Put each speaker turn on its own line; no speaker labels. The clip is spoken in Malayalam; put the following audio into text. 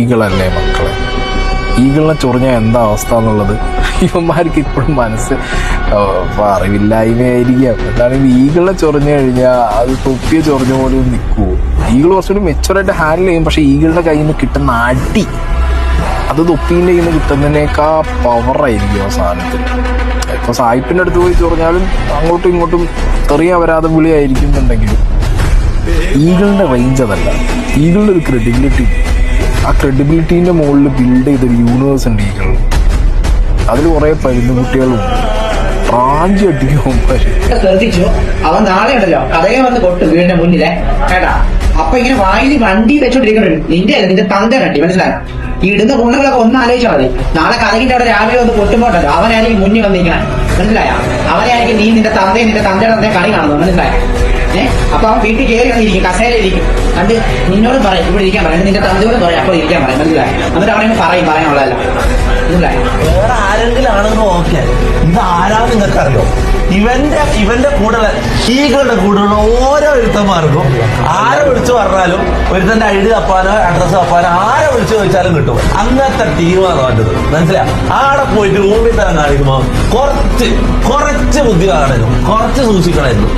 ഈഗിളല്ലേ മക്കളെ. ഈഗിളിനെ ചൊറിഞ്ഞാൽ എന്താ അവസ്ഥ എന്നുള്ളത് ഇവന്മാർക്ക് ഇപ്പോഴും മനസ്സ് അറിവില്ലായ്മയായിരിക്കാം. എന്താണെങ്കിൽ ഈഗിളിനെ ചൊറിഞ്ഞു കഴിഞ്ഞാൽ അത് തൊപ്പിയെ ചൊറിഞ്ഞ പോലെ നിൽക്കുമോ? ഈഗിൾ കുറച്ചുകൂടി മെച്ചുവറായിട്ട് ഹാൻഡിൽ ചെയ്യും. പക്ഷെ ഈഗിളിന്റെ കയ്യിൽ നിന്ന് കിട്ടുന്ന അടി അത് തൊപ്പീൻ്റെ കയ്യിൽ നിന്ന് കിട്ടുന്നതിനേക്കാൾ പവറായിരിക്കും ആ സാധനത്തിൽ. ഇപ്പൊ സായിപ്പിന്റെ അടുത്ത് പോയി ചൊറിഞ്ഞാലും അങ്ങോട്ടും ഇങ്ങോട്ടും തെറിയാൻ വരാതെ വിളിയായിരിക്കുന്നുണ്ടെങ്കിലും ഈഗിളിന്റെ റേഞ്ച് അതല്ല. ഈഗിളിന്റെ ഒരു ക്രെഡിബിലിറ്റി, ആ ക്രെഡിബിലിറ്റീന്റെ മുകളിൽ ബിൽഡ് ചെയ്തൊരു യൂണിവേഴ്സ് ഉണ്ട് ഈഗിൾ. അതിൽ കുറെ പരുന്നുകുട്ടികളും റാഞ്ചി അടിക്കും.
ശ്രദ്ധിച്ചു, അവൻ നാളെ ഉണ്ടല്ലോ കഥയെ വന്ന് കൊട്ടു വീടിന്റെ മുന്നിലെ കേട്ടാ. അപ്പൊ ഇങ്ങനെ വായിൽ വണ്ടി വെച്ചോണ്ടിരിക്കണ നിന്റെ അല്ല നിന്റെ തന്ത കണ്ടി, മനസ്സിലായോ? ഈ ഇടുന്ന ഗുണങ്ങളൊക്കെ ഒന്ന് ആലോചിച്ചാൽ മതി. നാളെ കഥകിന്റെ അവിടെ രാവിലെ ഒന്ന് കൊട്ടുമ്പോണ്ടല്ലോ അവനായിരിക്കും മുന്നിൽ വന്നിരിക്കണം, മനസ്സിലായ? അവനായിരിക്കും നീ നിന്റെ തന്തയുടെ തന്തയെ കളി കാണുന്നത്, മനസ്സിലായോ? അപ്പൊ അവൻ വീട്ടിൽ കയറി വന്നിരിക്കും, കസേരയിലിരിക്കും. കണ്ട് നിന്നോട് പറയും ഇവിടെ ഇരിക്കാൻ പറയും, നിന്റെ തന്തയോട് പറയും അപ്പോൾ ഇരിക്കാൻ പറയും, മനസ്സിലായോ? എന്നിട്ട് അവനെ പറയും പറയാനുള്ളതല്ല, മനസ്സിലായോ?
വേറെ ആരെങ്കിലും ആണെങ്കിലും ഓക്കെ, ഇത് ആരാന്ന് നിങ്ങൾക്കറിയോ? ഇവന്റെ കൂടെ ഈകളുടെ കൂടെയുള്ള ഓരോ എഴുത്തന്മാർക്കും ആരെ വിളിച്ചു പറഞ്ഞാലും ഒരുത്തന്റെ ഐഡി തപ്പാനോ അഡ്രസ് തപ്പാനോ ആരെ വിളിച്ചു ചോദിച്ചാലും കിട്ടും. അങ്ങനത്തെ ടീമാണ് വേണ്ടത്, മനസ്സിലായോ? ആടെ പോയിട്ട് ഊമ്പി തരം കാണിക്കുമ്പോ കുറച്ച് ബുദ്ധി കാണണം, കുറച്ച് സൂക്ഷിക്കണമായിരുന്നു.